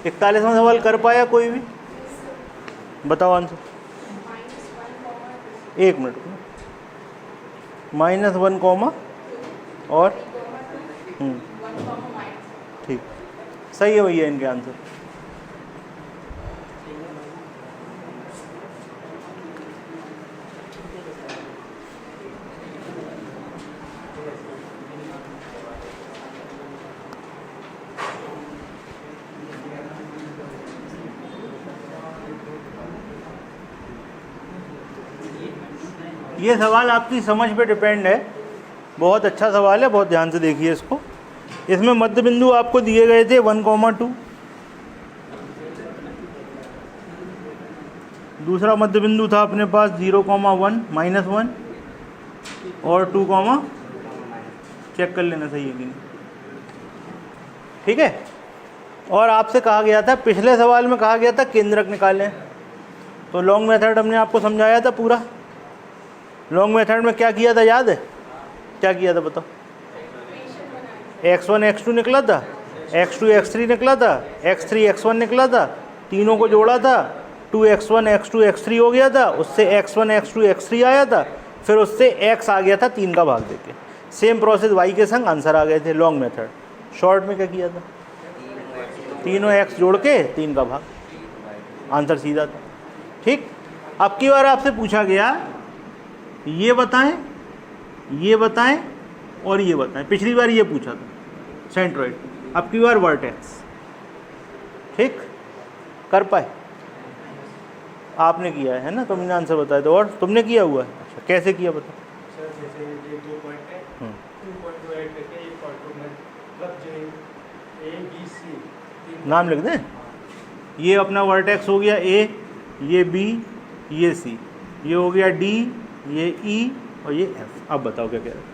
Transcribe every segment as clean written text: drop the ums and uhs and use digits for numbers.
41वां सवाल कर पाया कोई भी? बताओ आंसर। एक मिनट, -1 कॉमा और ठीक, सही है भैया इनके आंसर। ये सवाल आपकी समझ पे डिपेंड है, बहुत अच्छा सवाल है, बहुत ध्यान से देखिए इसको। इसमें मध्य बिंदु आपको दिए गए थे 1,2, दूसरा मध्य बिंदु था अपने पास 0,1 -1 और 2, चेक कर लेना सही है कि नहीं, ठीक है। और आपसे कहा गया था, पिछले सवाल में कहा गया था केंद्रक निकालें, तो लॉन्ग मेथड हमने आपको समझाया था पूरा। लॉन्ग मेथड में क्या किया था याद है? क्या किया था बताओ? x1 x2 निकला था, x2 x3 निकला था, x3 x1 निकला था, तीनों को जोड़ा था, 2x1 x2 x3 हो गया था, उससे x1 x2 x3 आया था, फिर उससे x आ गया था 3 का भाग देके। सेम प्रोसेस y के संग आंसर आ गए थे लॉन्ग मेथड। शॉर्ट में क्या किया था? तीनों x जोड़ के 3 का भाग, आंसर सीधा था, ठीक। अब की बार आपसे पूछा गया ये बताएं, ये बताएं और ये बताएं। पिछली बार ये पूछा था सेंट्रोइड, अब की बार वर्टेक्स, ठीक। कर पाए? आपने किया है ना, तुमने आंसर बताया था, और तुमने किया हुआ है? अच्छा, कैसे किया बताओ? सर जैसे ये 2 पॉइंट है, 2 पॉइंट को ऐड करके एक पॉइंट को मतलब जो ए बी सी नाम लिख दें। ये अपना वर्टेक्स हो गया ए, ये बी, ये सी, ये हो गया डी, ये ई और ये एफ। अब बताओ क्या कह रहे हैं?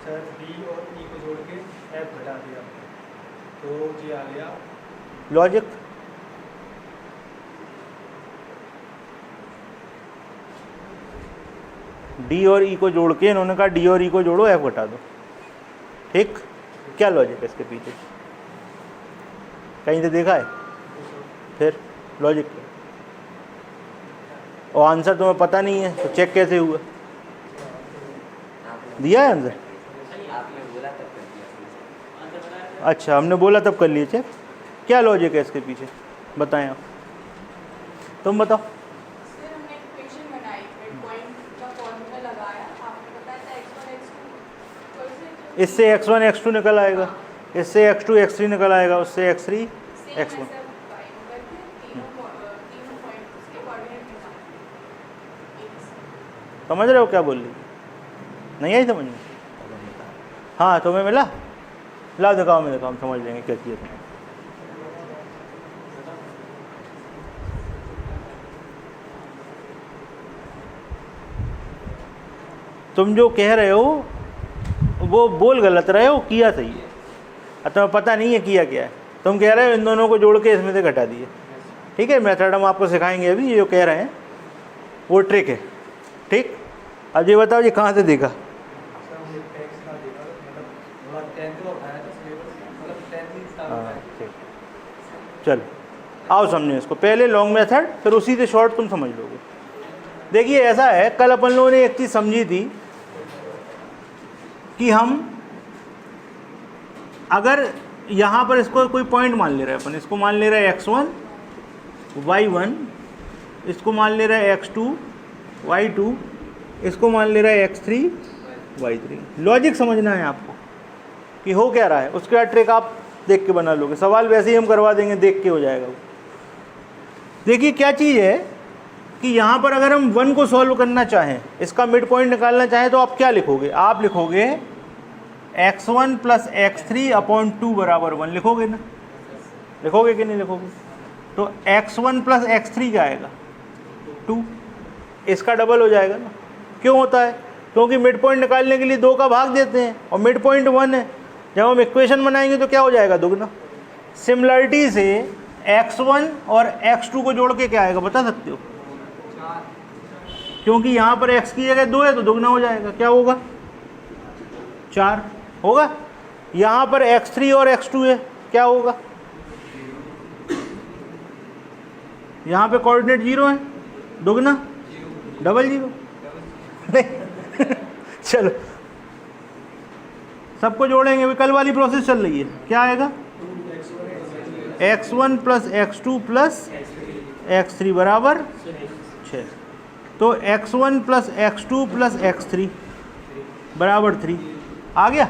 सर डी और ई को जोड़ के एफ घटा दिया, तो ये आ गया लॉजिक। डी और ई को जोड़ के इन्होंने कहा डी और ई को जोड़ो, एफ घटा दो, ठीक। क्या लॉजिक है इसके पीछे? कहीं से देखा है? फिर लॉजिक क्या? और आंसर तुम्हें पता नहीं है तो चेक कैसे हुआ? दिया है आंसर? अच्छा, हमने बोला तब कर लिए चेक। क्या लॉजिक है इसके पीछे बताएं आप, तुम बताओ। इससे x1 x2 निकल आएगा, इससे x2 x3 निकल आएगा, उससे x3 x1। समझ रहे हो क्या बोल रही? नहीं आई समझ में? हाँ, तुम्हें मिला? लाओ दिखाओ, मैं दिखाऊँ, समझ लेंगे क्या किया तुमने। तुम जो कह रहे हो वो बोल गलत रहे हो, किया सही है। अब तुम्हें पता नहीं है किया क्या है। तुम कह रहे हो इन दोनों को जोड़ के इसमें से घटा दिए, ठीक है। मेथड हम आपको सिखाएंगे अभी, ये जो कह रहे हैं वो ट्रिक है, ठीक। अब ये बताओ ये कहाँ से देखा? चलो आओ समझो इसको, पहले लॉन्ग मेथड फिर उसी से शॉर्ट तुम समझ लोगे। देखिए ऐसा है, कल अपन लोगों ने एक चीज़ समझी थी कि हम अगर यहाँ पर इसको कोई पॉइंट मान ले रहे हैं अपन, इसको मान ले रहे हैं x1 y1, इसको मान ले रहा है x2 y2, इसको मान ले रहा है x3 y3। लॉजिक समझना है आपको कि हो क्या रहा है, उसके बाद ट्रिक आप देख के बना लोगे। सवाल वैसे ही हम करवा देंगे, देख के हो जाएगा वो। देखिए क्या चीज़ है कि यहाँ पर अगर हम 1 को सॉल्व करना चाहें, इसका मिड पॉइंट निकालना चाहें, तो आप क्या लिखोगे? आप लिखोगे x1 + x3/2 = 1 लिखोगे ना? लिखोगे कि नहीं लिखोगे? तो x1 + x3 क्या आएगा? 2। इसका डबल हो जाएगा ना। क्यों होता है? क्योंकि मिड पॉइंट निकालने के लिए 2 का भाग देते हैं और मिड पॉइंट 1 है। जब हम इक्वेशन बनाएंगे तो क्या हो जाएगा? दुगना। सिमिलरिटी से x1 और x2 को जोड़ के क्या आएगा बता सकते हो? 4, क्योंकि यहाँ पर x की जगह 2 है तो दुगना हो जाएगा। क्या होगा? 4 होगा। यहाँ पर x3 और x2 है, क्या होगा? यहाँ पे कोऑर्डिनेट 0 है, दुगना डबल 0 नहीं चलो सबको जोड़ेंगे, भी कल वाली प्रोसेस चल रही है। क्या आएगा? x1 plus x2 plus x3 बराबर 6। तो x1 plus x2 plus x3 बराबर 3 आ गया।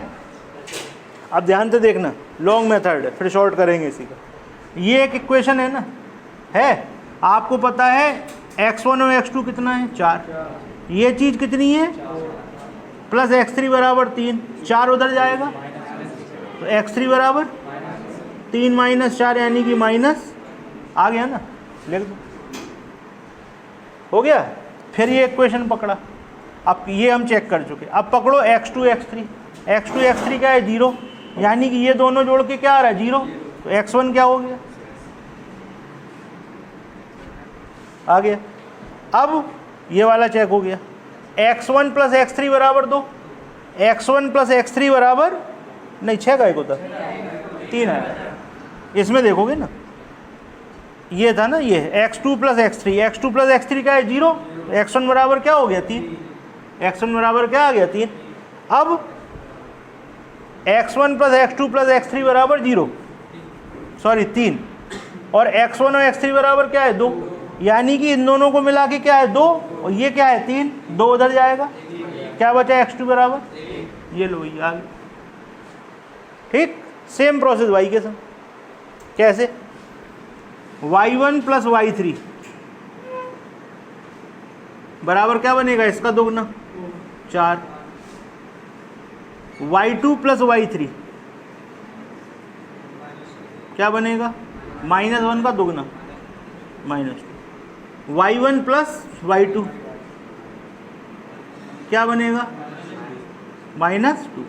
अब ध्यान से देखना, लॉन्ग मेथड है, फिर शॉर्ट करेंगे इसी का। ये एक इक्वेशन है ना, है आपको पता है x1 और x2 कितना है? 4। ये चीज़ कितनी है? प्लस x3 बराबर 3, 4 उधर जाएगा तो x3 बराबर 3 माइनस 4 यानी कि माइनस, आ गया ना, लिख दो, हो गया। फिर ये इक्वेशन पकड़ा, अब ये हम चेक कर चुके। अब पकड़ो x2 x3, x2 x3 क्या है? 0, यानी कि ये दोनों जोड़ के क्या आ रहा है? 0। तो x1 क्या हो गया? आ गया। अब ये वाला चेक हो गया, x1 प्लस x3 बराबर 2, x1 प्लस x3 बराबर नहीं 6 का एक होता 3 है। इसमें देखोगे ना, ये था ना, ये x2 plus x3, x2 plus x3 क्या है? 0, x1 बराबर क्या हो गया? 3, x1 बराबर क्या आ गया? 3। अब x1 plus x2 plus x3 बराबर 0, सॉरी 3, और x1 और x3 बराबर क्या है? 2, यानी कि इन दोनों को मिला के क्या है? 2, और ये क्या है? 3, 2 उधर जाएगा, क्या बचा? x2 बराबर, ये लो ये आ गया। ठीक, सेम प्रोसेस y के साथ। कैसे? y1 प्लस y3 बराबर क्या बनेगा? इसका दोगुना 4, y2 प्लस y3 क्या बनेगा? -1 का दोगुना -2, y1 प्लस y2 क्या बनेगा? -2,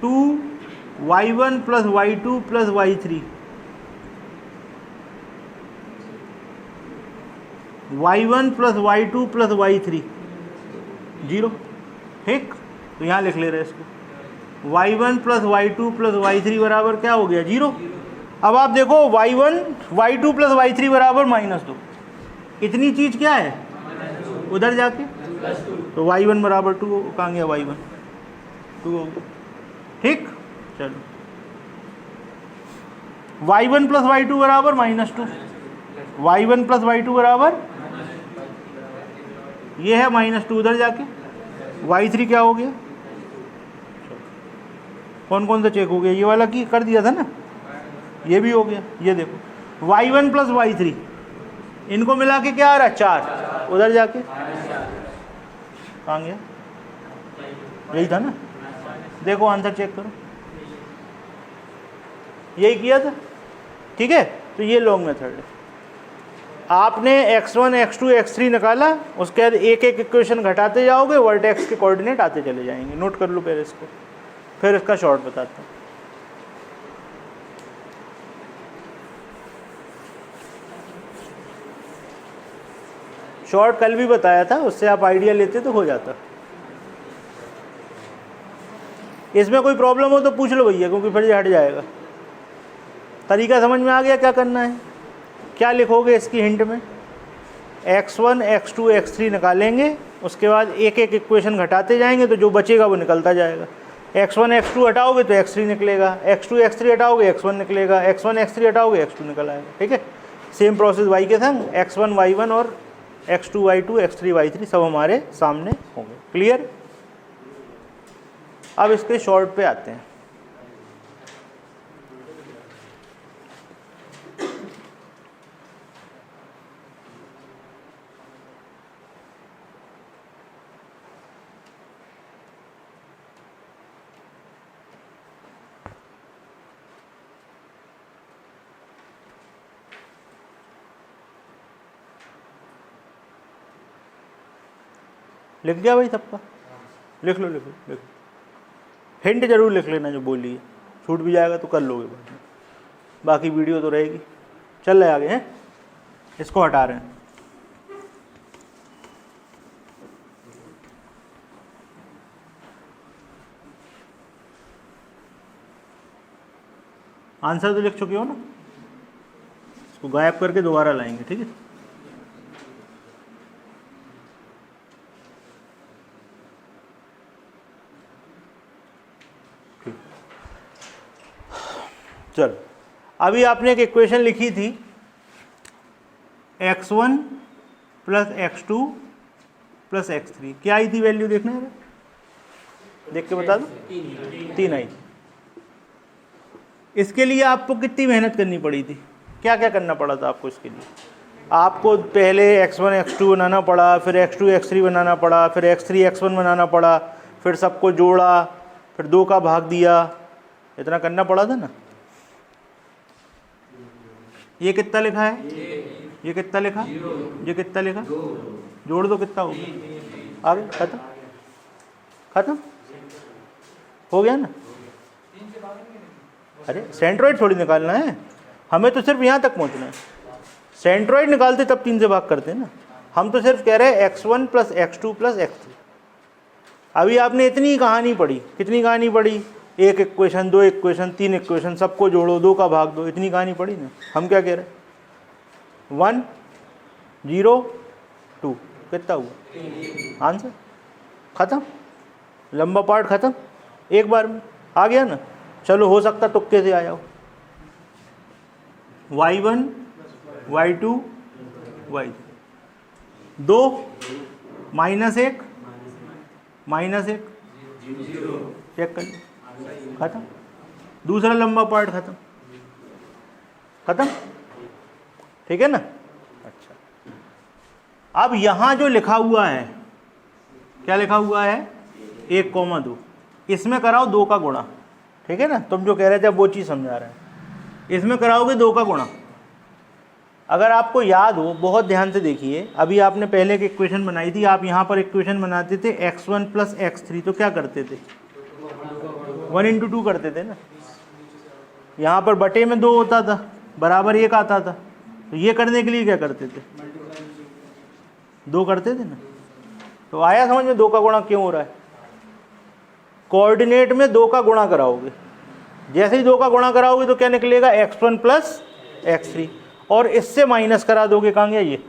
2y1 plus y2 plus y3 y1 plus y2 plus y3 0। ठीक, तो यहाँ लिख ले रहे इसको, y1 plus y2 plus y3 बराबर क्या हो गया? 0। अब आप देखो y1 y2 प्लस y3 बराबर -2, इतनी चीज़ क्या है? उधर जाके तो y1 बराबर 2, कहाँ गया y1? 2 हो गया। ठीक, चलो y1 प्लस y2 बराबर -2, y1 प्लस y2 बराबर ये है -2, उधर जाके y3 क्या हो गया? कौन कौन सा चेक हो गया? ये वाला की कर दिया था ना, ये भी हो गया। ये देखो y1 प्लस y3, इनको मिला के क्या आ रहा है? 4, उधर जाके कहाँ गया? यही था ना, देखो आंसर चेक करो, यही किया था। ठीक है, तो ये लॉन्ग मेथड है। आपने x1 x2 x3 निकाला, उसके बाद एक एक इक्वेशन घटाते जाओगे, वर्टेक्स के कोऑर्डिनेट आते चले जाएंगे। नोट कर लो पहले इसको, फिर इसका शॉर्ट बताता हूँ। शॉर्ट कल भी बताया था, उससे आप आइडिया लेते तो हो जाता। इसमें कोई प्रॉब्लम हो तो पूछ लो भैया, क्योंकि फिर ये हट जाएगा। तरीका समझ में आ गया क्या करना है? क्या लिखोगे इसकी हिंट में? x1 x2 x3 निकालेंगे, उसके बाद एक एक इक्वेशन घटाते जाएंगे, तो जो बचेगा वो निकलता जाएगा। x1 x2 हटाओगे तो x3 निकलेगा, x2 x3 हटाओगे x1 निकलेगा, x1 x3 हटाओगे x2 निकल आएगा। ठीक है, सेम प्रोसेस y के संग x1 y1 और x2 y2 x3 y3 सब हमारे सामने होंगे। क्लियर? अब इसके शॉर्ट पे आते हैं। लिख दिया भाई सबका? लिख लो लिख लो लिख लो, हिंट जरूर लिख लेना जो बोली है, छूट भी जाएगा तो कर लोगे बाद में, बाकी वीडियो तो रहेगी। चल रहे आगे हैं, इसको हटा रहे हैं। आंसर तो लिख चुके हो ना? इसको गायब करके दोबारा लाएंगे, ठीक है। चलो, अभी आपने एक इक्वेशन लिखी थी x1 plus x2 plus x3, क्या आई थी वैल्यू? देखना है, देख के बता दो। 3 आई। इसके लिए आपको कितनी मेहनत करनी पड़ी थी? क्या क्या करना पड़ा था आपको इसके लिए? आपको पहले x1 x2 बनाना पड़ा, फिर x2 x3 बनाना पड़ा, फिर x3 x1 बनाना पड़ा, फिर सबको जोड़ा, फिर 2 का भाग दिया, इतना करना पड़ा था ना। ये कितना लिखा है? ये कितना लिखा? ये कितना लिखा? जोड़ दो, कितना होगा? आगे खत्म, खत्म हो गया ना। अरे सेंट्रोइड थोड़ी निकालना है हमें, तो सिर्फ यहाँ तक पहुँचना है। सेंट्रोइड निकालते तब 3 से भाग करते हैं ना, हम तो सिर्फ कह रहे हैं x1 plus x2 plus x3। अभी आपने इतनी कहानी पढ़ी, कितनी कहानी पढ़ी? 1 इक्वेशन, 2 इक्वेशन, 3 इक्वेशन, सबको जोड़ो, 2 का भाग दो, इतनी कहानी पढ़ी ना। हम क्या कह रहे हैं? 1 0 2, कितना हुआ? आंसर खत्म, लंबा पार्ट खत्म, एक बार में आ गया ना। चलो, हो सकता तुक्के से आ जाओ। y1 y2 y, 2 -1 -1, चेक कर लो, खत्म। दूसरा लंबा पार्ट खत्म, खत्म, ठीक है ना। अच्छा, अब यहां जो लिखा हुआ है, क्या लिखा हुआ है? 1,2, इसमें कराओ 2 का गुणा, ठीक है ना। तुम जो कह रहे थे वो चीज़ समझा रहे हैं। इसमें कराओगे 2 का गुणा। अगर आपको याद हो, बहुत ध्यान से देखिए, अभी आपने पहले एक इक्वेशन बनाई थी, आप यहाँ पर इक्वेशन बनाते थे x1 प्लस x3, तो क्या करते थे? 1 × 2 करते थे ना। यहाँ पर बटे में 2 होता था, बराबर 1 आता था, तो ये करने के लिए क्या करते थे? 2 करते थे ना। तो आया समझ में 2 का गुणा क्यों हो रहा है? कोऑर्डिनेट में 2 का गुणा कराओगे, जैसे ही 2 का गुणा कराओगे तो क्या निकलेगा? x1 प्लस x3, और इससे माइनस करा दोगे, कहाँ गया ये?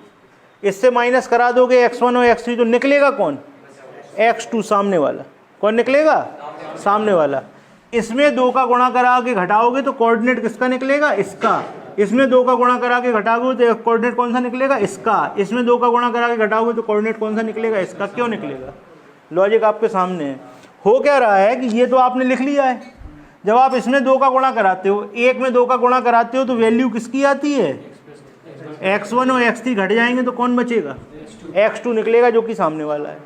इससे माइनस करा दोगे x1 और x3, तो निकलेगा कौन? x2, सामने वाला। कौन निकलेगा? सामने वाला। इसमें 2 का गुणा करा के घटाओगे तो कोऑर्डिनेट किसका निकलेगा? इसका। इसमें 2 का गुणा करा के घटाओगे तो कोऑर्डिनेट कौन सा निकलेगा? इसका। इसमें 2 का गुणा करा के घटाओगे तो कोऑर्डिनेट कौन सा निकलेगा? इसका। क्यों निकलेगा? लॉजिक आपके सामने है। हो क्या रहा है कि ये तो आपने लिख लिया है, जब आप इसमें 2 का गुणा कराते हो, एक में 2 का गुणा कराते हो, तो वैल्यू किसकी आती है? x1 और x3 घट जाएंगे तो कौन बचेगा? x2 निकलेगा, जो कि सामने वाला है।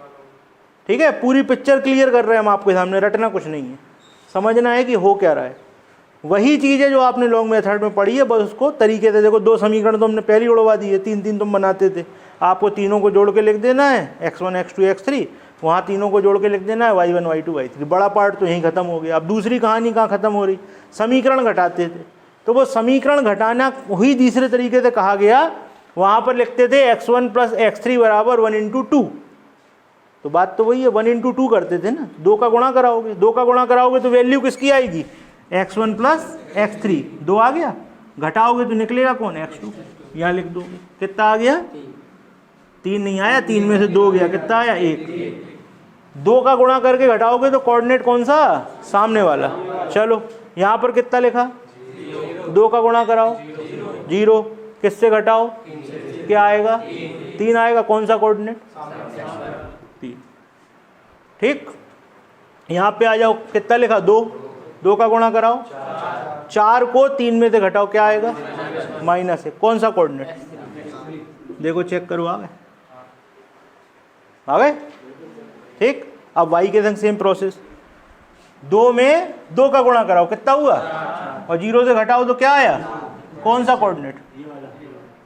ठीक है, पूरी पिक्चर क्लियर कर रहे हैं हम आपके सामने, रटना कुछ नहीं है, समझना है कि हो क्या रहा है। वही चीज़ है जो आपने लॉन्ग मेथड में पढ़ी है, बस उसको तरीके से देखो। 2 समीकरण तो हमने पहले ही उड़वा दिए, 3 तुम बनाते थे। आपको तीनों को जोड़ के लिख देना है, x1 x2 x3, वहाँ तीनों को जोड़ के लिख देना है y1 y2 y3। बड़ा पार्ट तो यहीं खत्म हो गया। अब दूसरी कहानी कहाँ खत्म हो रही? समीकरण घटाते थे, तो वो समीकरण घटाना वही दूसरे तरीके से कहा गया। वहाँ पर लिखते थे x1 प्लस x3 बराबर 1 × 2। तो बात तो वही है, 1 × 2 करते थे ना। 2 का गुणा कराओगे, 2 का गुणा कराओगे तो वैल्यू किसकी आएगी? x1 प्लस x3, 2 आ गया। घटाओगे तो निकलेगा कौन? x2। यहाँ लिख दोगे, कितना आ गया? 3 नहीं आया, 3 में से 2 गया, कितना आया? 1। 2 का गुणा करके घटाओगे तो कोऑर्डिनेट कौन सा? सामने वाला। चलो, यहाँ पर कितना लिखा? 2 का गुणा कराओ, 0, किससे घटाओ? क्या आएगा? 3 आएगा। कौन सा कोऑर्डिनेट? 3। ठीक, यहाँ पे आ जाओ, कितना लिखा? 2, 2 का गुणा कराओ, 4 को 3 में से घटाओ, क्या आएगा? -1। कौन सा कोऑर्डिनेट? देखो, चेक करो, आ गए, आ गए। ठीक, अब y के संग सेम प्रोसेस। 2 में 2 का गुणा कराओ, कितना हुआ? और 0 से घटाओ तो क्या आया? कौन सा कोऑर्डिनेट?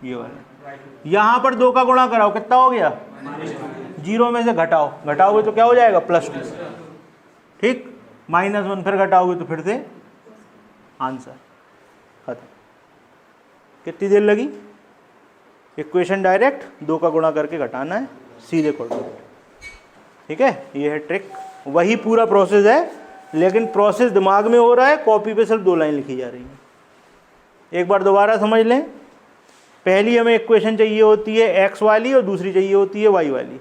ये वाला। यहाँ पर 2 का गुणा कराओ, कितना हो गया? 0 में से घटाओ, घटाओगे तो क्या हो जाएगा? +2। ठीक, -1 फिर घटाओगे तो फिर से आंसर खत्म। कितनी देर लगी? इक्वेशन डायरेक्ट 2 का गुणा करके घटाना है, सीधे कोऑर्डिनेट। ठीक है, ये है ट्रिक। वही पूरा प्रोसेस है, लेकिन प्रोसेस दिमाग में हो रहा है, कॉपी पे सिर्फ 2 लाइन लिखी जा रही है। एक बार दोबारा समझ लें। पहली हमें इक्वेशन चाहिए होती है एक्स वाली और दूसरी चाहिए होती है वाई वाली।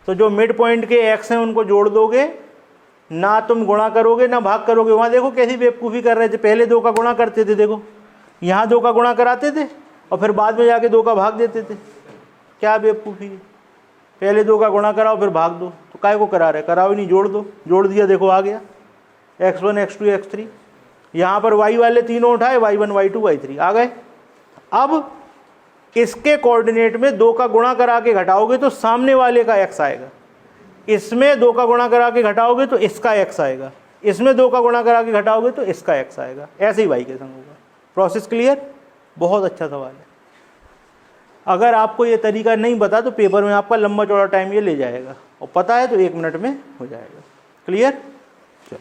तो जो मिड पॉइंट के एक्स हैं उनको जोड़ दोगे, ना तुम गुणा करोगे ना भाग करोगे। वहाँ देखो कैसी बेवकूफ़ी कर रहे थे, पहले 2 का गुणा करते थे, देखो यहाँ 2 का गुणा कराते थे और फिर बाद में जाके 2 का भाग देते थे। क्या बेवकूफ़ी है, पहले 2 का गुणा कराओ फिर भाग दो। तो काय को करा रहे, कराओ ही नहीं, जोड़ दो। जोड़ दिया, देखो आ गया x1 x2 x3। यहाँ पर y वाले तीनों उठाए, y1 y2 y3 आ गए। अब इसके कोऑर्डिनेट में 2 का गुणा करा के घटाओगे तो सामने वाले का x आएगा, इसमें 2 का गुणा करा के घटाओगे तो इसका x आएगा, इसमें 2 का गुणा करा के घटाओगे तो इसका x आएगा। ऐसे ही y के संग होगा। Process clear? बहुत अच्छा सवाल है। अगर आपको ये तरीका नहीं पता तो पेपर में आपका लंबा चौड़ा टाइम ये ले जाएगा, और पता है तो 1 मिनट में हो जाएगा। क्लियर? चलो,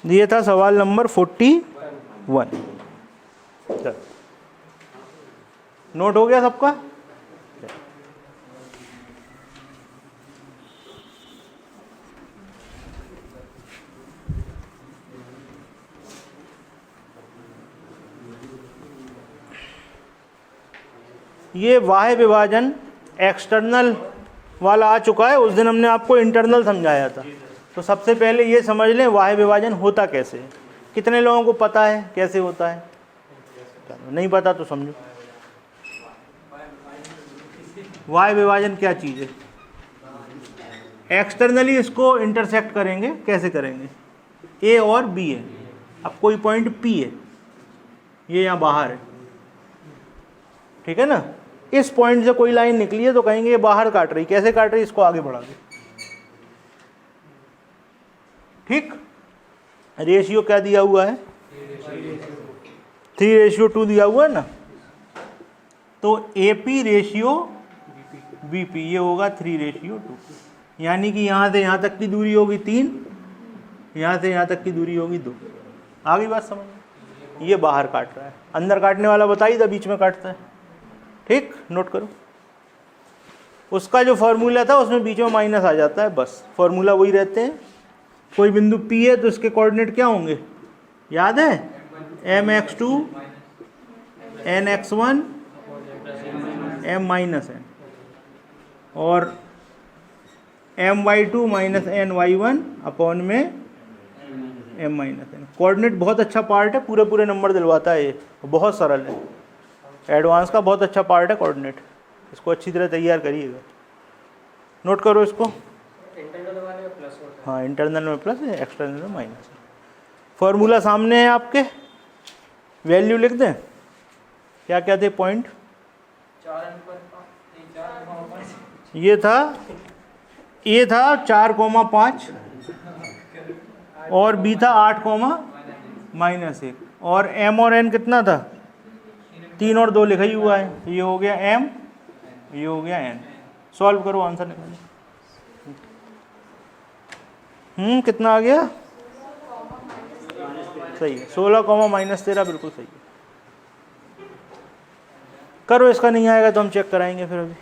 ये था सवाल नंबर 41। चलो, नोट हो गया सबका? ये बाह्य विभाजन एक्सटर्नल वाला आ चुका है, उस दिन हमने आपको इंटरनल समझाया था। तो सबसे पहले ये समझ लें बाह्य विभाजन होता कैसे है। कितने लोगों को पता है कैसे होता है? नहीं पता तो समझो। बाह्य विभाजन क्या चीज़ है? एक्सटर्नली इसको इंटरसेक्ट करेंगे। कैसे करेंगे? ए और बी है, अब कोई पॉइंट पी है, ये यहाँ बाहर है, ठीक है ना। इस पॉइंट से कोई लाइन निकली है तो कहेंगे ये बाहर काट रही। कैसे काट रही? इसको आगे बढ़ा दे, ठीक। रेशियो क्या दिया हुआ है? 3:2 दिया हुआ है ना। तो AP रेशियो BP, ये होगा 3:2। यानी कि यहाँ से यहाँ तक की दूरी होगी 3, यहाँ से यहाँ तक की दूरी होगी 2। आ गई बात समझ? ये बाहर काट रहा है, अंदर काटने वाला बताइए था, बीच में काटता है, ठीक। नोट करो, उसका जो फॉर्मूला था उसमें बीच में माइनस आ जाता है, बस फॉर्मूला वही रहते हैं। कोई बिंदु P है तो इसके कोऑर्डिनेट क्या होंगे? याद है? mx2 nx1 m-n और my2 ny1 अपॉन में m-n। कोऑर्डिनेट बहुत अच्छा पार्ट है, पूरे पूरे नंबर दिलवाता है ये, बहुत सरल है। एडवांस का बहुत अच्छा पार्ट है कोऑर्डिनेट, इसको अच्छी तरह तैयार करिएगा। नोट करो इसको। इंटरनल वाले में प्लस होता है। हाँ, इंटरनल में प्लस है, एक्सटर्नल में माइनस है। फॉर्मूला सामने है आपके, वैल्यू लिख दें। क्या क्या थे पॉइंट? ये था 4,5 और बी था 8,-1 और m और n कितना था? 3 और 2 लिखा ही हुआ है। ये हो गया m, ये हो गया n। सॉल्व करो, आंसर निकालो। कितना आ गया? सही है, 16,-13 बिल्कुल सही है। करो, इसका नहीं आएगा तो हम चेक कराएंगे फिर। अभी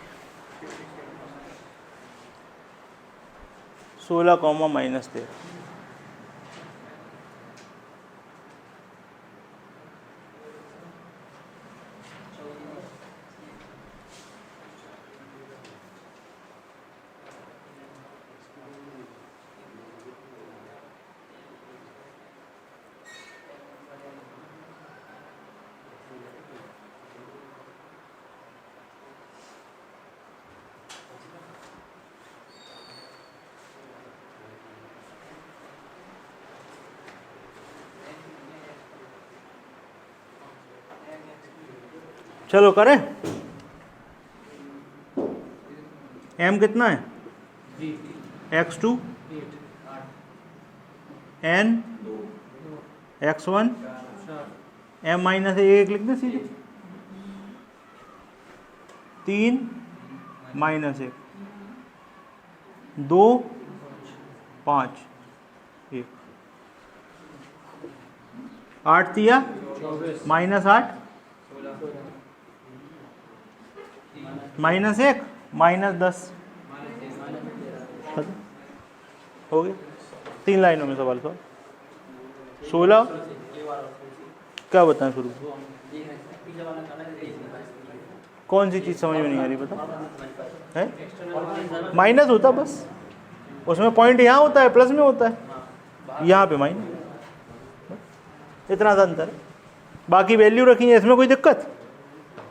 16,-13। चलो करें। m कितना है? x2 n x1 m-1 लिख दें सीधे। 3 -1 2 5 1 8 दिया -8 -1 -10 हो गया। 3 लाइनों में सवाल सॉल्व। 16 क्या बताएं शुरू? कौन सी चीज़ समझ में नहीं आ रही बता? है माइनस होता बस, उसमें पॉइंट यहाँ होता है, प्लस में होता है, यहाँ पे माइनस, इतना सा अंतर है। बाकी वैल्यू रखी है, इसमें कोई दिक्कत?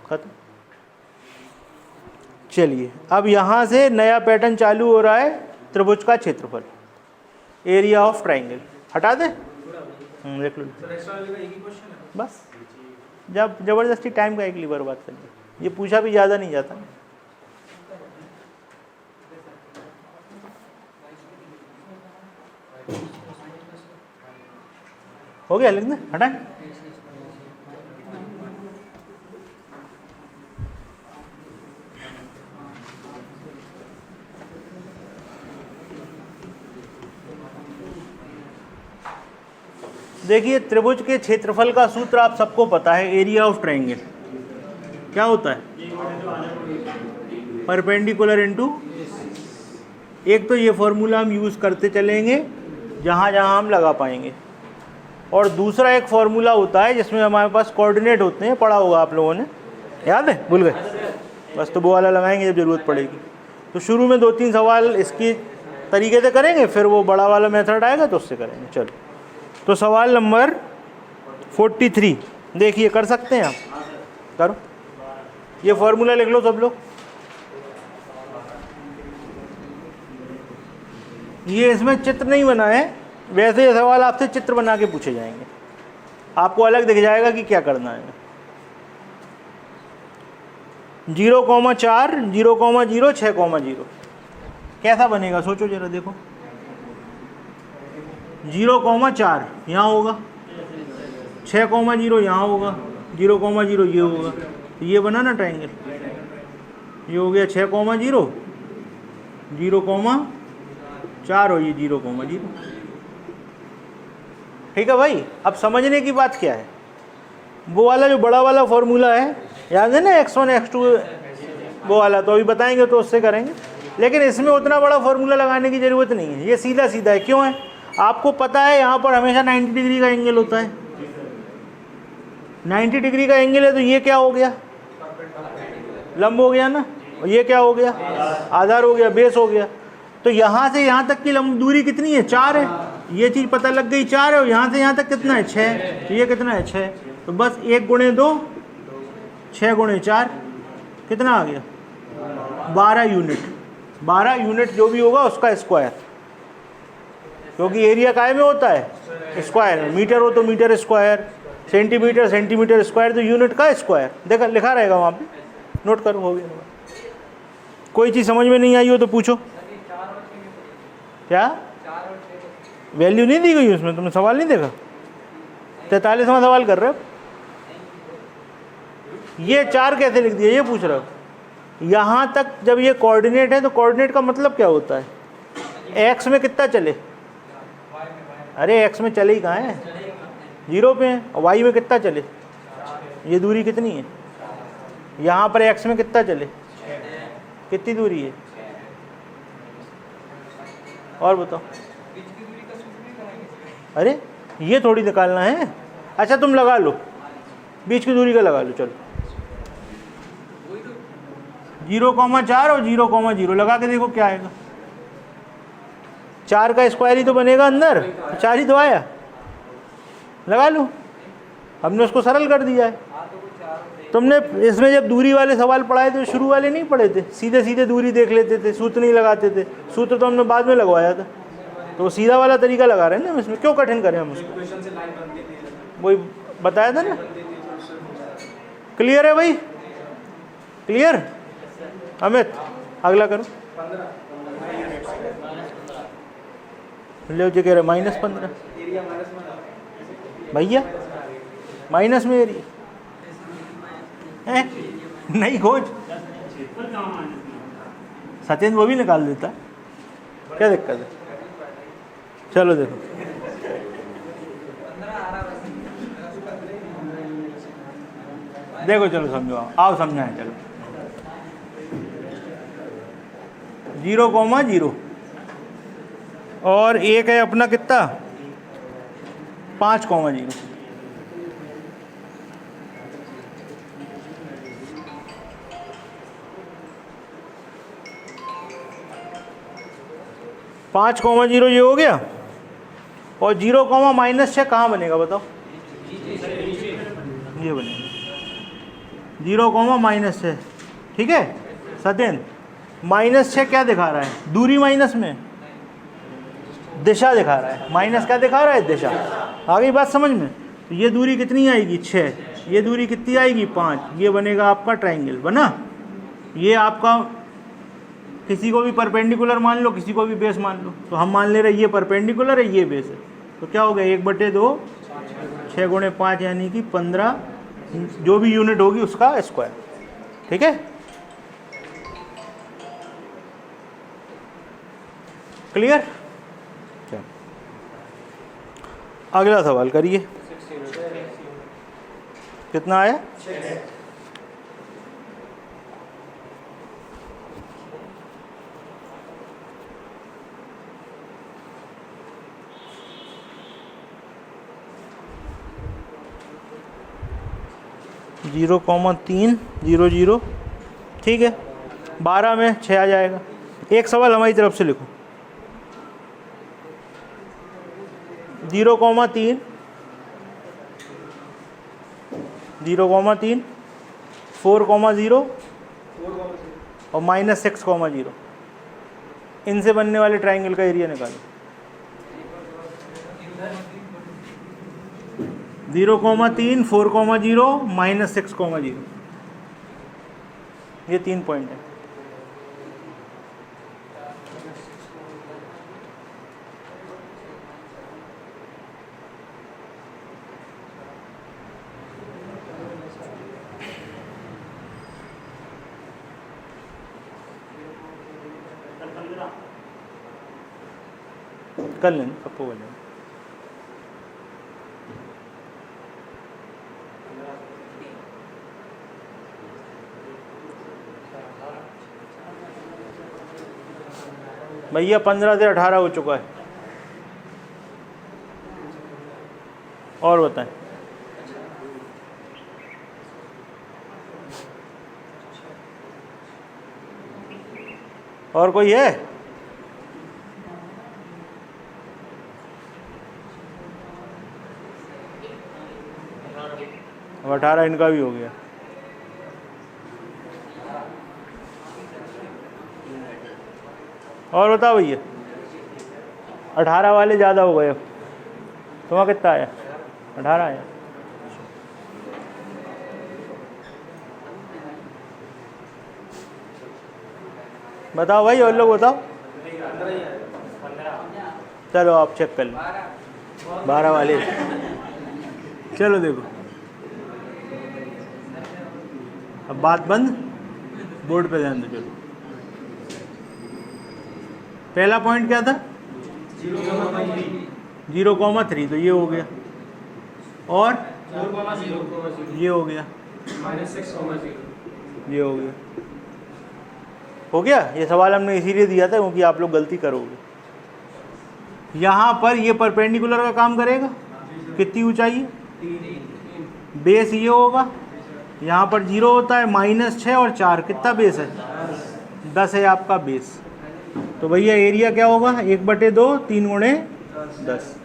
खत्म। चलिए अब यहाँ से नया पैटर्न चालू हो रहा है, त्रिभुज का क्षेत्रफल, एरिया ऑफ ट्राइंगल। हटा दे, देख लो बस, जब जबरदस्ती टाइम का एक लीवर बात कर ली, ये पूछा भी ज़्यादा नहीं जाता। हो गया, लिख दे, हटाए। देखिए त्रिभुज के क्षेत्रफल का सूत्र आप सबको पता है, एरिया ऑफ ट्रायंगल क्या होता है? परपेंडिकुलर इनटू, एक तो ये फॉर्मूला हम यूज़ करते चलेंगे जहाँ जहाँ हम लगा पाएंगे, और दूसरा एक फॉर्मूला होता है जिसमें हमारे पास कोऑर्डिनेट होते हैं, पढ़ा होगा आप लोगों ने, याद है? भूल गए? बस तो वो वाला लगाएंगे जब ज़रूरत पड़ेगी। तो शुरू में 2-3 सवाल इसकी तरीके से करेंगे, फिर वो बड़ा वाला मेथड आएगा तो उससे करेंगे। चलो, तो सवाल नंबर 43 देखिए, कर सकते हैं आप? करो, ये फॉर्मूला लिख लो सब लोग। ये इसमें चित्र नहीं बना है, वैसे ये सवाल आपसे चित्र बना के पूछे जाएंगे, आपको अलग दिख जाएगा कि क्या करना है। 0,4 0,0 6,0 कैसा बनेगा सोचो जरा, देखो 0,4 यहाँ होगा, 6,0 यहाँ होगा, 0,0 ये होगा, तो ये बना ना ट्रायंगल, ये हो गया 6,0 0,4 और ये 0,0। ठीक है भाई, अब समझने की बात क्या है, वो वाला जो बड़ा वाला फॉर्मूला है, याद है ना, x1 x2 वो वाला, तो अभी बताएंगे तो उससे करेंगे, लेकिन इसमें उतना बड़ा फॉर्मूला लगाने की ज़रूरत नहीं है, ये सीधा सीधा है। क्यों है? आपको पता है यहाँ पर हमेशा 90 डिग्री का एंगल होता है, 90 डिग्री का एंगल है, तो ये क्या हो गया? लंब हो गया ना, और ये क्या हो गया? आधार हो गया, बेस हो गया। तो यहाँ से यहाँ तक की लंब दूरी कितनी है? 4 है, ये चीज़ पता लग गई, 4 है, और यहाँ से यहाँ तक कितना है? 6, तो ये कितना है? 6, तो बस 1 × 2 6 × 4 कितना आ गया? 12 यूनिट। 12 यूनिट जो भी होगा उसका स्क्वायर, क्योंकि एरिया काय में होता है? स्क्वायर में। मीटर हो तो metre square, centimetre centimetre square, तो यूनिट का स्क्वायर देखा लिखा रहेगा वहाँ पे, नोट करो। हो गया। कोई चीज़ समझ में नहीं आई हो तो पूछो। क्या वैल्यू नहीं दी गई उसमें? तुमने सवाल नहीं देखा? 43वां सवाल कर रहे हो? ये 4 कैसे लिख दिया ये पूछ रहे हो? यहाँ तक जब ये कोऑर्डिनेट है तो कोऑर्डिनेट का मतलब क्या होता है? एक्स में कितना चले? अरे एक्स में चले ही कहाँ है? 0 पे है। और वाई में कितना चले? ये दूरी कितनी है? यहाँ पर एक्स में कितना चले? कितनी दूरी है? और बताओ। अरे ये थोड़ी निकालना है। अच्छा तुम लगा लो, बीच की दूरी का लगा लो। चलो 0,4 और 0,0 लगा के देखो क्या आएगा। 4 का स्क्वायर ही तो बनेगा अंदर, 4 ही तो आया। लगा लो, हमने उसको सरल कर दिया है। तुमने इसमें जब दूरी वाले सवाल पढ़ाए थे, शुरू वाले नहीं पढ़े थे, सीधे सीधे दूरी देख लेते थे, सूत्र नहीं लगाते थे। सूत्र तो हमने बाद में लगवाया था, तो सीधा वाला तरीका लगा रहे हैं ना हम इसमें, क्यों कठिन करें हम उसको? वही बताया था ना। क्लियर है भाई? क्लियर? अमित अगला करो। ले जो कह रहे -15 भैया, माइनस में एरिया है नहीं खोज। सचिन वो भी निकाल देता, क्या दिक्कत है? चलो देखो, देखो चलो समझो, आओ समझाएं। चलो 0,0 और एक है अपना कितना 5,0। 5,0 ये हो गया, और 0,-6 कहाँ बनेगा बताओ? ये बनेगा 0,-6, ठीक है सत्येंद्र। -6 क्या दिखा रहा है? दूरी माइनस में दिशा दिखा रहा है। माइनस क्या दिखा रहा है? दिशा। आ गई बात समझ में? तो ये दूरी कितनी आएगी? 6। ये दूरी कितनी आएगी? 5। ये बनेगा आपका ट्राइंगल, बना। ये आपका किसी को भी परपेंडिकुलर मान लो, किसी को भी बेस मान लो। तो हम मान ले रहे ये परपेंडिकुलर है, ये बेस है। तो क्या हो गया? 1/2 6 × 5 यानी कि 15, जो भी यूनिट होगी उसका स्क्वायर, ठीक है। क्लियर? अगला सवाल करिए। कितना आया? 0,300, ठीक है। 12 में 6 आ जाएगा। एक सवाल हमारी तरफ से लिखो। 0,3, 0,3, 4,0 और -6,0, इनसे बनने वाले ट्राइंगल का एरिया निकालो। 0,3, 4,0, -6,0, ये 3 पॉइंट है। कर लेंगे, सबको बोल लेंगे। भैया 15 से 18 हो चुका है। और बताएं। और कोई है? अब 18 इनका भी हो गया। और बताओ भैया, 18 वाले ज़्यादा हो गए। तुम्हारा कितना आया? 18 आया। बताओ भाई, और लोग बताओ। चलो आप चेक कर लो। 12 वाले। चलो देखो, अब बात बंद, बोर्ड पे ध्यान दो। चलो, पहला पॉइंट क्या था? 0,3, तो ये हो गया। और ये हो गया, ये हो गया। हो गया। ये सवाल हमने इसीलिए दिया था क्योंकि आप लोग गलती करोगे। यहाँ पर ये परपेंडिकुलर का काम करेगा। कितनी ऊंचाई है? बेस ये होगा। यहाँ पर 0 होता है, -6 और 4, कितना बेस है? 10 है आपका बेस। तो भैया एरिया क्या होगा? 1/2, 3 × 10,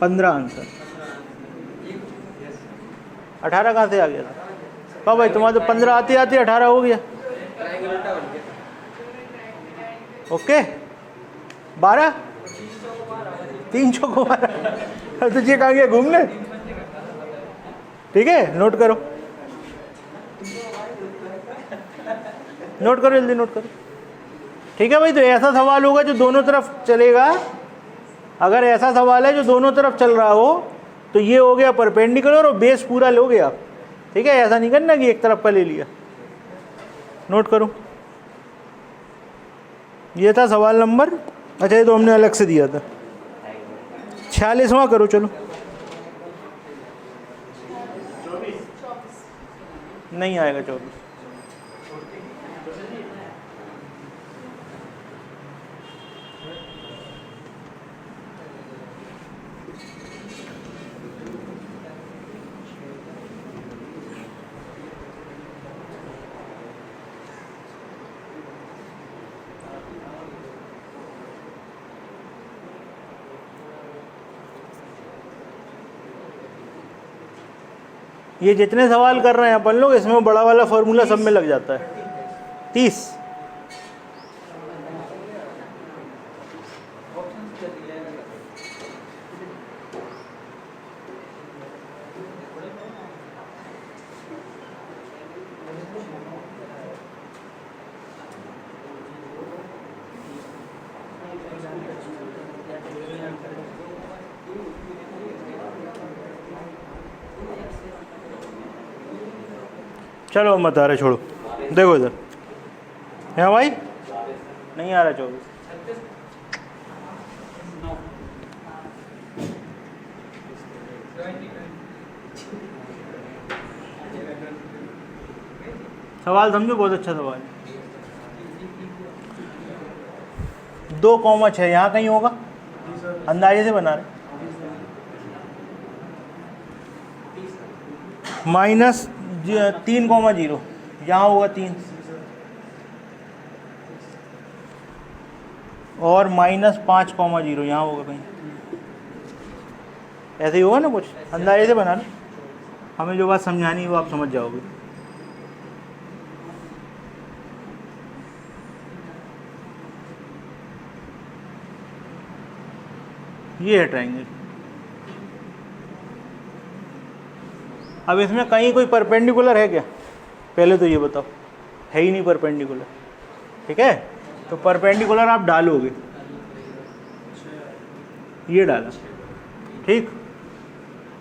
15 आंसर। 18 कहाँ से आ गया था? कब भाई तुम्हारा? तो 15 आते आते 18 हो गया। ओके, 12, 3 चौको 12। तो ये कहाँ गया घूमने? ठीक है, नोट करो, नोट करो, जल्दी नोट करो। ठीक है भाई, तो ऐसा सवाल होगा जो दोनों तरफ चलेगा। अगर ऐसा सवाल है जो दोनों तरफ चल रहा हो तो ये हो गया परपेंडिकुलर और बेस पूरा लोगे आप। ठीक है, ऐसा नहीं करना कि एक तरफ का ले लिया। नोट करो, ये था सवाल नंबर, अच्छा ये तो हमने अलग से दिया था। 46वां करो। चलो, नहीं आएगा 24। ये जितने सवाल कर रहे हैं अपन लोग, इसमें बड़ा वाला फॉर्मूला सब में लग जाता है। 30। चलो मत आ रहे, छोड़ो। देखो इधर है भाई, नहीं आ रहा 24। सवाल समझो, बहुत अच्छा सवाल है। 2,6 यहाँ कहीं होगा, अंदाजे से बना रहे। माइनस 3,0 यहाँ होगा 3, और माइनस 5,0 यहाँ होगा कहीं। ऐसे ही होगा ना, कुछ अंदाजे से बना लो। हमें जो बात समझानी है वो आप समझ जाओगे। ये है ट्रायंगल। अब इसमें कहीं कोई परपेंडिकुलर है क्या? पहले तो ये बताओ, है ही नहीं परपेंडिकुलर। ठीक है, तो परपेंडिकुलर आप डालोगे, ये डाला, ठीक,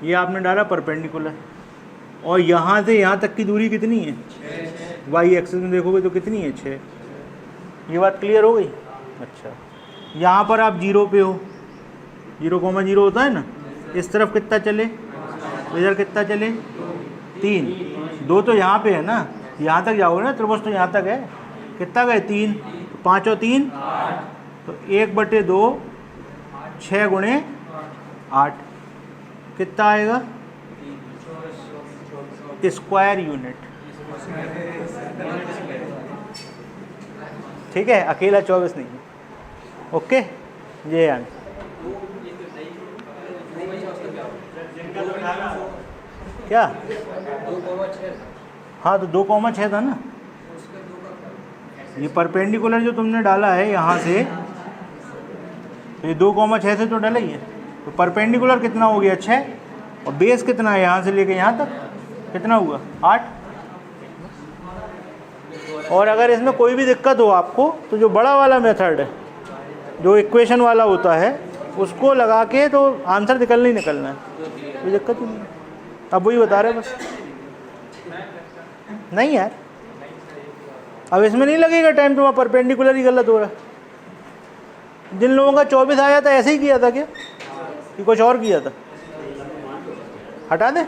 ये आपने डाला परपेंडिकुलर, और यहाँ से यहाँ तक की दूरी कितनी है? वाई एक्सिस में देखोगे तो कितनी है? 6। ये बात क्लियर हो गई? अच्छा, यहाँ पर आप 0 पे हो, 0,0 होता है ना, इस तरफ कितना चले, इधर कितना चले? 3। 2 तो यहाँ पे है ना, यहाँ तक जाओगे ना, त्रिभुज तो यहाँ तक है, कितना गए? 3। 5 और 3 तो 1/2, 6 × 8 कितना आएगा? Square unit. ठीक है, अकेला 24 नहीं है। ओके, ये आंसर। क्या? हाँ, तो 2,6 था ना। ये परपेंडिकुलर जो तुमने डाला है यहाँ से, तो ये 2,6 से तो डाला ही है। तो परपेंडिकुलर कितना हो गया? 6। और बेस कितना है यहाँ से लेके यहाँ तक? कितना हुआ? 8। और अगर इसमें कोई भी दिक्कत हो आपको, तो जो बड़ा वाला मेथड है, जो इक्वेशन वाला होता है, उसको लगा के तो आंसर निकलना ही निकलना है, कोई दिक्कत ही नहीं। अब वही बता रहे बस। नहीं यार, अब इसमें नहीं लगेगा टाइम, तुम्हारा परपेंडिकुलर ही गलत हो रहा है। जिन लोगों का 24 आया था, ऐसे ही किया था क्या, कि कुछ और किया था? हटा दे।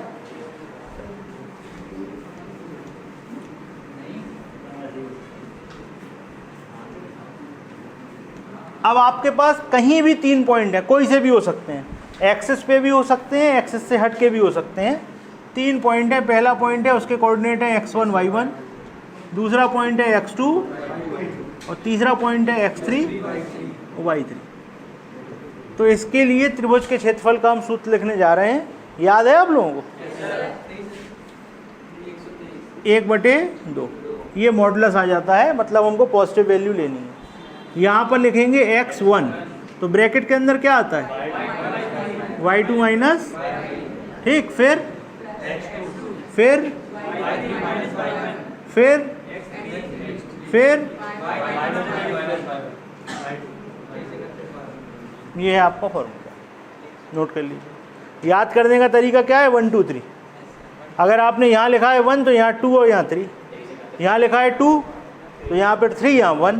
अब आपके पास कहीं भी 3 पॉइंट है, कोई से भी हो सकते हैं, एक्सिस पे भी हो सकते हैं, एक्सिस से हट के भी हो सकते हैं। 3 पॉइंट है। पहला पॉइंट है, उसके कोऑर्डिनेट है x1 y1, दूसरा पॉइंट है x2, और तीसरा पॉइंट है x3 y3। तो इसके लिए त्रिभुज के क्षेत्रफल का हम सूत्र लिखने जा रहे हैं। याद है आप लोगों को? 1/2। ये मॉडुलस आ जाता है, मतलब हमको पॉजिटिव वैल्यू लेनी है। यहाँ पर लिखेंगे x1, तो ब्रैकेट के अंदर क्या आता है? y2 माइनस, ठीक, फिर ये है आपका फॉर्मूला, नोट कर लीजिए। याद करने का तरीका क्या है? 1 2 3। अगर आपने यहाँ लिखा है 1 तो यहाँ 2 और यहाँ 3, यहाँ लिखा है 2 तो यहाँ पर 3, यहाँ 1,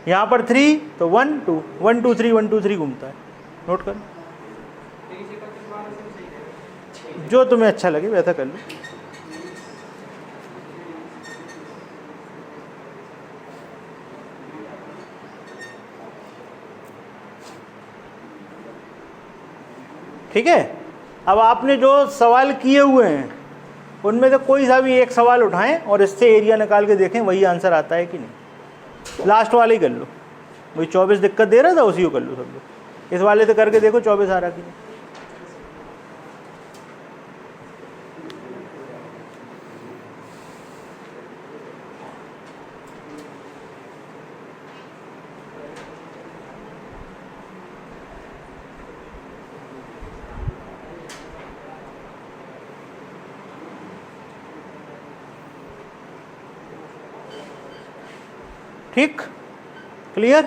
यहाँ पर 3 तो 1 2 1 2 3 1 2 3 घूमता है। नोट कर, जो तुम्हें अच्छा लगे वैसा कर लो। ठीक है, अब आपने जो सवाल किए हुए हैं उनमें से कोई सा भी एक सवाल उठाएं और इससे एरिया निकाल के देखें वही आंसर आता है कि नहीं। लास्ट वाले ही कर लो, वही 24 दिक्कत दे रहा था उसी को कर लो सब लोग। इस वाले से करके देखो 24 आ रहा कि नहीं। ठीक, क्लियर।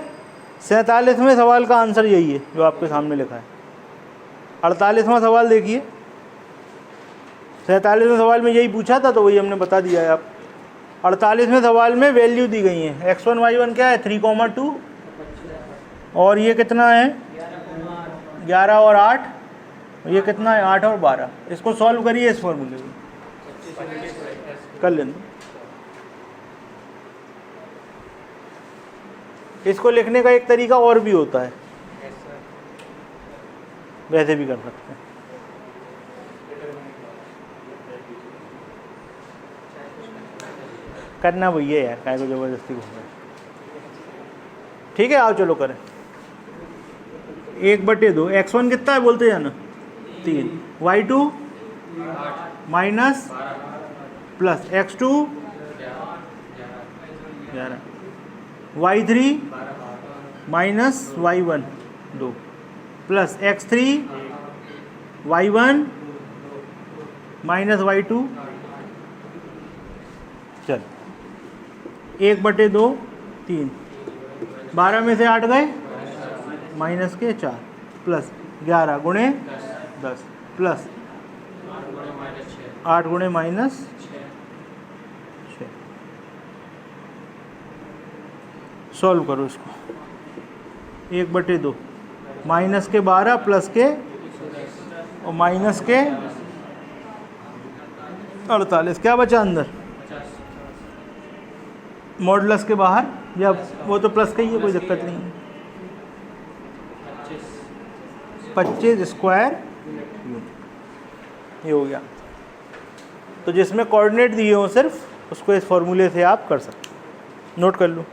47वें सवाल का आंसर यही है जो आपके सामने लिखा है। 48वां सवाल देखिए, 47वें सवाल में यही पूछा था तो वही हमने बता दिया है आप। 48वें सवाल में वैल्यू दी गई है, x1 y1 क्या है 3,2 और ये कितना है 11 और 8, ये कितना है 8 और 12। इसको सॉल्व करिए इस फॉर्मूले में, कर लेना। इसको लिखने का एक तरीका और भी होता है, वैसे भी कर सकते हैं। करना वही है यार, काय को जबरदस्ती घूम रहा है। ठीक है, आओ चलो करें। 1/2 x1 कितना है बोलते जाना 3, y2 minus plus x2 11, y3 minus y1 2 plus x3 y1 minus y2। चल 1/2 3, 12 में से 8 गए माइनस के 4 प्लस 11 गुणे 10 प्लस 8 गुणे माइनस 6। सॉल्व करो इसको। 1/2 माइनस के 12 प्लस के और माइनस के 48, क्या बचा अंदर मॉडुलस के बाहर, या वो तो प्लस का ही है, कोई दिक्कत नहीं है। 25 स्क्वायर ये हो गया। तो जिसमें कोऑर्डिनेट दिए हो सिर्फ उसको इस फॉर्मूले से आप कर सकते, नोट कर लो।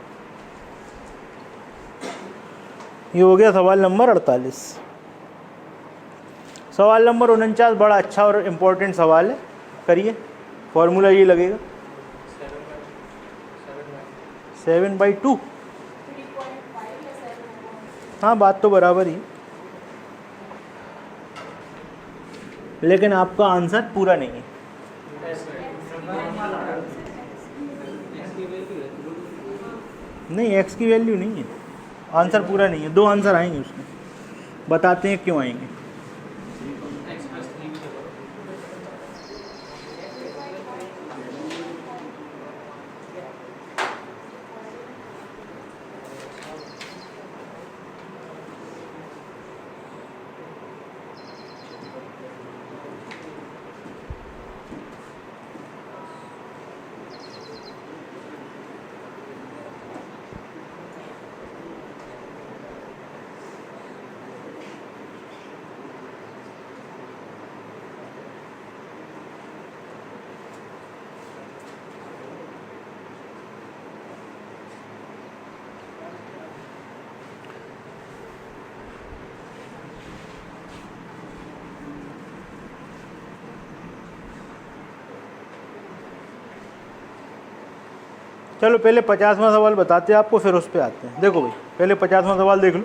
ये हो गया सवाल नंबर 48। सवाल नंबर 49 बड़ा अच्छा और इम्पोर्टेंट सवाल है, करिए। फॉर्मूला ये लगेगा 7/2। हाँ बात तो बराबर ही, लेकिन आपका आंसर पूरा नहीं है। नहीं, x की वैल्यू नहीं है, आंसर पूरा नहीं है। 2 आंसर आएंगे उसमें, बताते हैं क्यों आएंगे। चलो पहले 50वां सवाल बताते हैं आपको, फिर उस पर आते हैं। देखो भाई, पहले 50वां सवाल देख लो,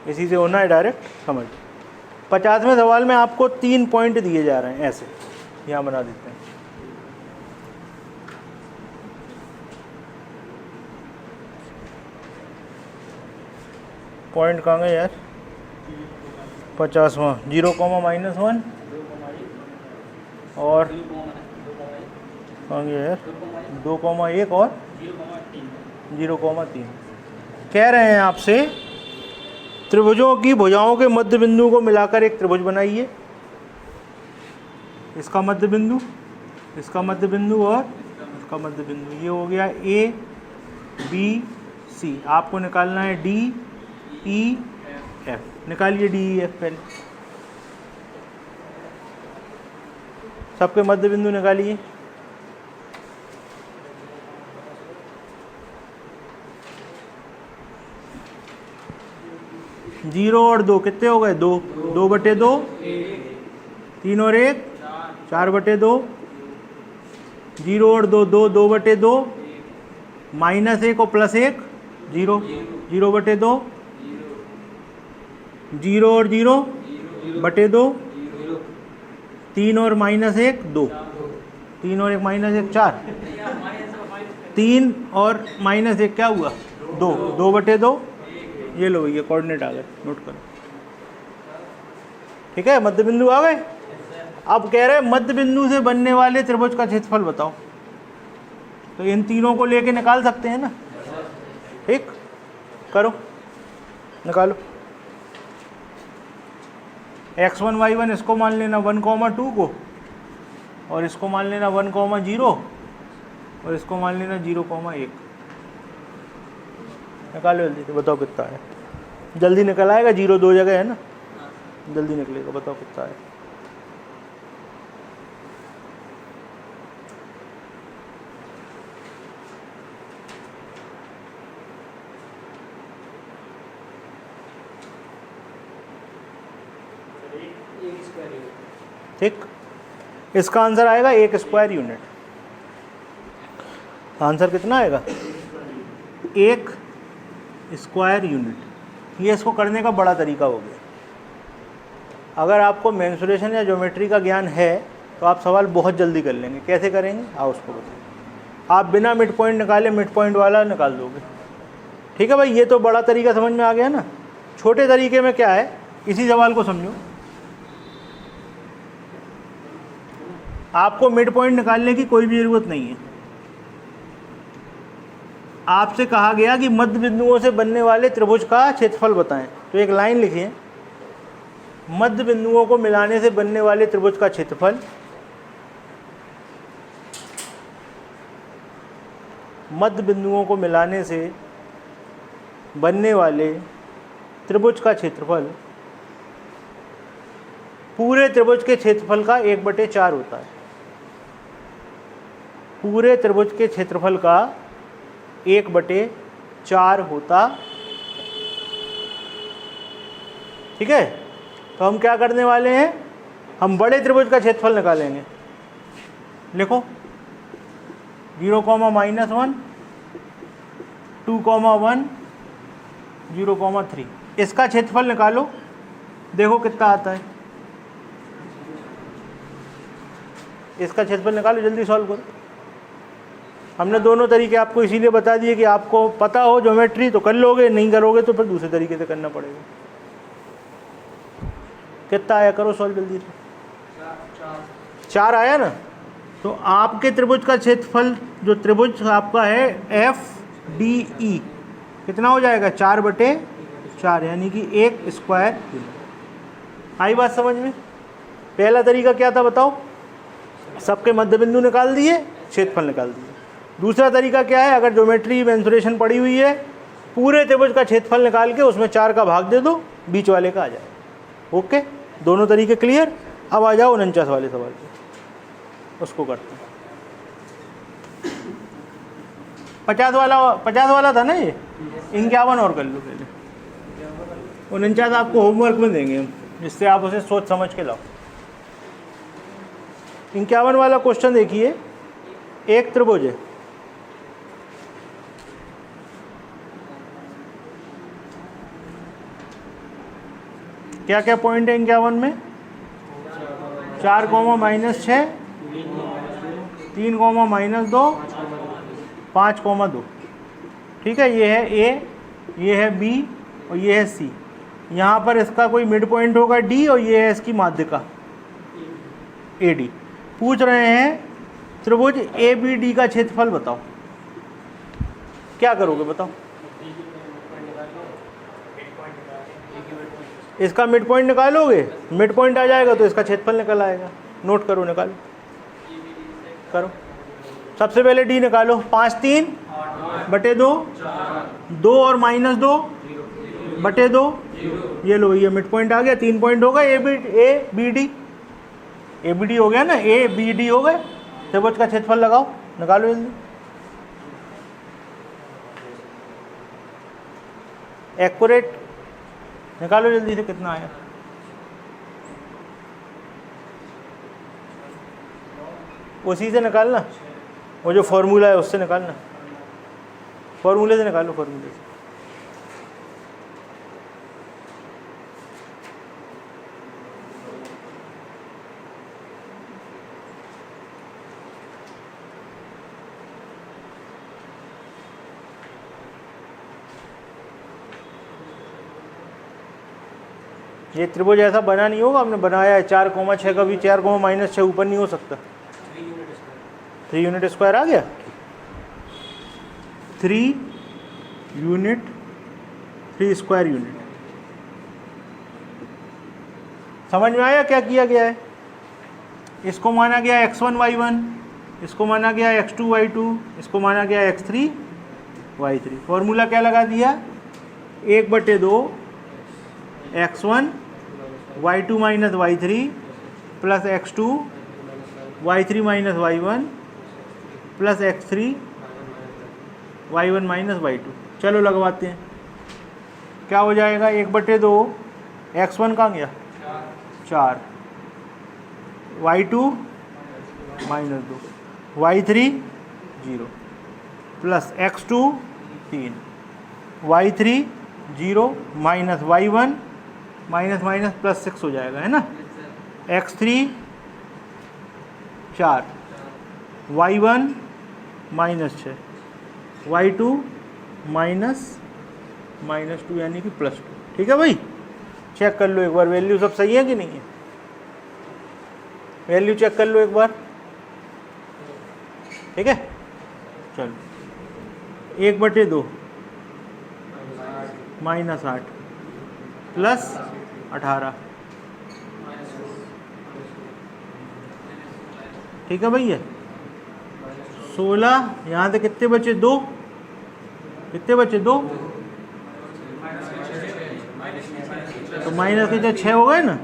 इसी से होना है डायरेक्ट, समझ। 50वें सवाल में आपको 3 पॉइंट दिए जा रहे हैं, ऐसे यहाँ बना देते हैं। पॉइंट कहाँ गए यार, 50वां 0,-1 और कहाँ गया यार 2,1 और 0,3। कह रहे हैं आपसे त्रिभुजों की भुजाओं के मध्य बिंदु को मिलाकर एक त्रिभुज बनाइए। इसका मध्य बिंदु, इसका मध्य बिंदु और इसका मध्य बिंदु, ये हो गया A B C। आपको निकालना है D E F। निकालिए D E F पहले, सबके मध्य बिंदु निकालिए। जीरो और 2 कितने हो गए, 2, 2/2, 3 और 1 4/2, 0 और 2 2, 2/2, -1 और +1 0, 0/2, 0 और 0/2, 3 और -1 2, 3 और 1 -1 4, 3 और -1 क्या हुआ 2, 2/2। ये लो ये कोऑर्डिनेट आ गए, नोट करो। ठीक है, मध्य बिंदु आ गए। अब कह रहे हैं मध्य बिंदु से बनने वाले त्रिभुज का क्षेत्रफल बताओ। तो इन तीनों को लेके निकाल सकते हैं ना। ठीक, करो, निकालो। x1 y1 इसको मान लेना 1,2 को, और इसको मान लेना 1,0 और इसको मान लेना 0,1। निकालो जल्दी से, बताओ कितना है। जल्दी निकल आएगा, 0 2 जगह है ना, जल्दी निकलेगा। बताओ कितना है। ठीक, इसका आंसर आएगा 1 स्क्वायर यूनिट। आंसर कितना आएगा 1 स्क्वायर यूनिट। ये इसको करने का बड़ा तरीका हो गया। अगर आपको मेंसुरेशन या ज्योमेट्री का ज्ञान है तो आप सवाल बहुत जल्दी कर लेंगे। कैसे करेंगे आओ उसको बताएं। आप बिना मिड पॉइंट निकाले मिड पॉइंट वाला निकाल दोगे। ठीक है भाई, ये तो बड़ा तरीका समझ में आ गया ना। छोटे तरीके में क्या है, इसी सवाल को समझो। आपको मिड पॉइंट निकालने की कोई भी ज़रूरत नहीं है। आपसे कहा गया कि मध्य बिंदुओं से बनने वाले त्रिभुज का क्षेत्रफल बताएं। तो एक लाइन लिखिए, मध्य बिंदुओं को मिलाने से बनने वाले त्रिभुज का क्षेत्रफल, मध्य बिंदुओं को मिलाने से बनने वाले त्रिभुज का क्षेत्रफल पूरे त्रिभुज के क्षेत्रफल का 1/4 होता है। पूरे त्रिभुज के क्षेत्रफल का 1/4 होता। ठीक है, तो हम क्या करने वाले हैं, हम बड़े त्रिभुज का क्षेत्रफल निकालेंगे। लिखो 0,-1, 2,1, 0,3। इसका क्षेत्रफल निकालो, देखो कितना आता है। इसका क्षेत्रफल निकालो, जल्दी सॉल्व करो। हमने दोनों तरीके आपको इसीलिए बता दिए कि आपको पता हो ज्योमेट्री तो कर लोगे, नहीं करोगे तो फिर दूसरे तरीके से करना पड़ेगा। कितना आया, करो सॉल्व जल्दी से। 4 आया ना। तो आपके त्रिभुज का क्षेत्रफल, जो त्रिभुज आपका है FDE, कितना हो जाएगा 4/4, यानी कि 1 स्क्वायर। आई बात समझ में। पहला तरीका क्या था बताओ, सबके मध्य बिंदु निकाल दिए, क्षेत्रफल निकाल दिए। दूसरा तरीका क्या है, अगर ज्योमेट्री मेंसुरेशन पड़ी हुई है, पूरे त्रिभुज का क्षेत्रफल निकाल के उसमें 4 का भाग दे दो, बीच वाले का आ जाए। ओके, दोनों तरीके क्लियर। अब आ जाओ 49 वाले सवाल पे, उसको करते हैं। 50 वाला था ना ये, 51 और कर लो पहले। 49 आपको होमवर्क में देंगे हम, जिससे आप उसे सोच समझ के लाओ। 51 वाला क्वेश्चन देखिए। एक त्रिभुज है, क्या क्या पॉइंट है 51 में, 4, -6, 3, -2, 5, 2। ठीक है, ये है A, ये है B और ये है C। यहाँ पर इसका कोई मिड पॉइंट होगा D और ये है इसकी माध्यिका AD। पूछ रहे हैं त्रिभुज ABD का क्षेत्रफल बताओ। क्या करोगे बताओ। इसका मिड पॉइंट निकालोगे, मिड पॉइंट आ जाएगा तो इसका क्षेत्रफल निकल आएगा। नोट करो, निकालो, करो। सबसे पहले D निकालो, 5 3/2, 2 और -2/2। ये लो, ये मिड पॉइंट आ गया। 3 पॉइंट होगा ABD हो गया ना, ABD हो गए। त्रिभुज का क्षेत्रफल लगाओ, निकालो जल्दी। एक्यूरेट निकालो जल्दी से, कितना आया। उसी से निकालना, वो जो फॉर्मूला है उससे निकालना। फॉर्मूले से निकालो, फॉर्मूले से। ये त्रिभुज ऐसा बना नहीं होगा, हमने बनाया है 4,6 का भी 4,-6 ऊपर नहीं हो सकता। 3 यूनिट स्क्वायर आ गया, 3 यूनिट 3 स्क्वायर यूनिट। समझ में आया क्या किया गया है? इसको माना गया x1 y1, इसको माना गया x2 y2, इसको माना गया x3 y3। फॉर्मूला क्या लगा दिया? 1/2 x1 y2 minus y3 plus x2 y3 minus y1 plus x3 y1 minus y2। चलो लगवाते हैं, क्या हो जाएगा? 1/2 x1 कहाँ गया? 4, y2 minus 2, y3 0 plus x2 3, y3 0 minus y1 minus minus plus 6 हो जाएगा, है ना। x3 4, y1 minus 6, y2 minus 2 यानी कि +2। ठीक है भाई, चेक कर लो एक बार वैल्यू सब सही है कि नहीं है। वैल्यू चेक कर लो एक बार, ठीक है। चलो 1/2 माइनस 8 प्लस 18, ठीक है भैया। 16, यहाँ से कितने बचे? 2, कितने बचे? 2, तो माइनस के 6 हो गए ना,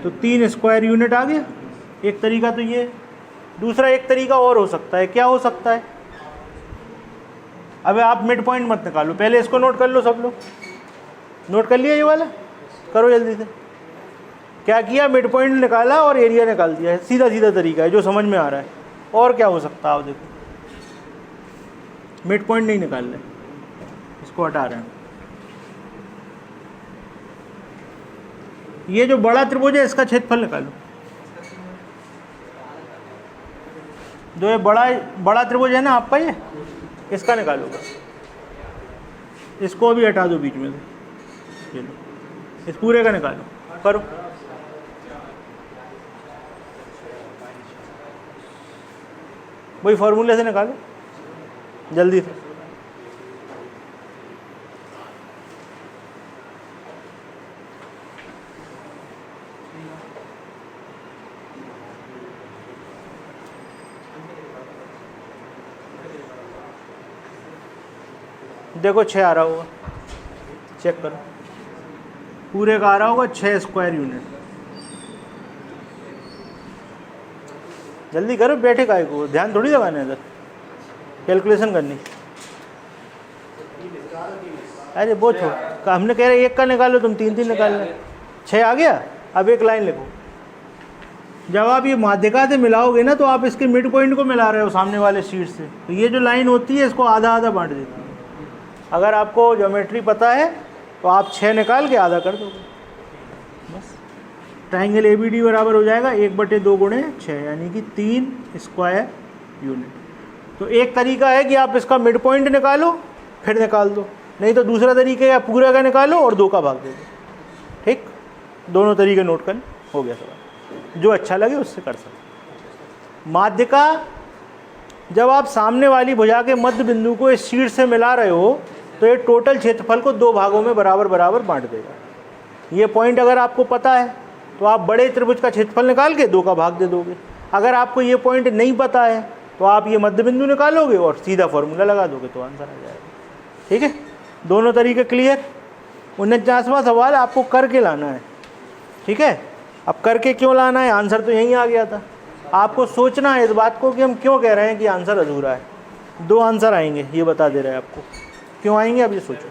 तो 3 स्क्वायर यूनिट आ गया। एक तरीका तो ये, दूसरा एक तरीका और हो सकता है। क्या हो सकता है? अबे आप मिड पॉइंट मत निकालो, पहले इसको नोट कर लो। सब लोग नोट कर लिया? ये वाला करो जल्दी से। क्या किया? मिड पॉइंट निकाला और एरिया निकाल दिया है। सीधा सीधा तरीका है जो समझ में आ रहा है। और क्या हो सकता है? आप देखो, मिड पॉइंट नहीं निकाल रहे, इसको हटा रहे हैं। ये जो बड़ा त्रिभुज है इसका क्षेत्रफल निकालो। जो ये बड़ा त्रिभुज है ना आपका, ये इसका निकालो। इसको अभी हटा दो बीच में से, ये लो, इस पूरे का निकालो। करो, वही फॉर्मूले से निकालो जल्दी से। देखो 6 आ रहा होगा, चेक करो। पूरे का आ रहा होगा 6 स्क्वायर यूनिट। जल्दी करो, बैठे काय को, ध्यान थोड़ी लगाना इधर, कैलकुलेशन करनी। अरे वो छोड़, हमने कह रहे एक का निकालो, तुम 3 निकाल लो। 6 आ गया। अब एक लाइन लिखो। जब आप ये माध्यिका से मिलाओगे ना, तो आप इसके मिड पॉइंट को मिला रहे हो सामने वाले शीट से, तो ये जो लाइन होती है इसको आधा आधा बांट देती है। अगर आपको ज्योमेट्री पता है तो आप 6 निकाल के आधा कर दोगे, बस। ट्राइंगल ABD बराबर हो जाएगा 1/2 गुणे 6, यानी कि 3 स्क्वायर यूनिट। तो एक तरीका है कि आप इसका मिड पॉइंट निकालो फिर निकाल दो, नहीं तो दूसरा तरीका है पूरा का निकालो और 2 का भाग दे दो। ठीक, दोनों तरीके नोट कर, हो गया सवाल। जो अच्छा लगे उससे कर सकते। माध्यिका, जब आप सामने वाली भुजा के मध्य बिंदु को इस शीट से मिला रहे हो, तो ये टोटल क्षेत्रफल को 2 भागों में बराबर बराबर बांट देगा। ये पॉइंट अगर आपको पता है तो आप बड़े त्रिभुज का क्षेत्रफल निकाल के 2 का भाग दे दोगे। अगर आपको ये पॉइंट नहीं पता है तो आप ये मध्य बिंदु निकालोगे और सीधा फॉर्मूला लगा दोगे, तो आंसर आ जाएगा। ठीक है, दोनों तरीके क्लियर। 49वां सवाल आपको करके लाना है। ठीक है, अब करके क्यों लाना है? आंसर तो यहीं आ गया था। आपको सोचना है इस बात को कि हम क्यों कह रहे हैं कि आंसर अधूरा है। 2 आंसर आएंगे, ये बता दे रहे हैं आपको। क्यों आएंगे अब ये सोचो।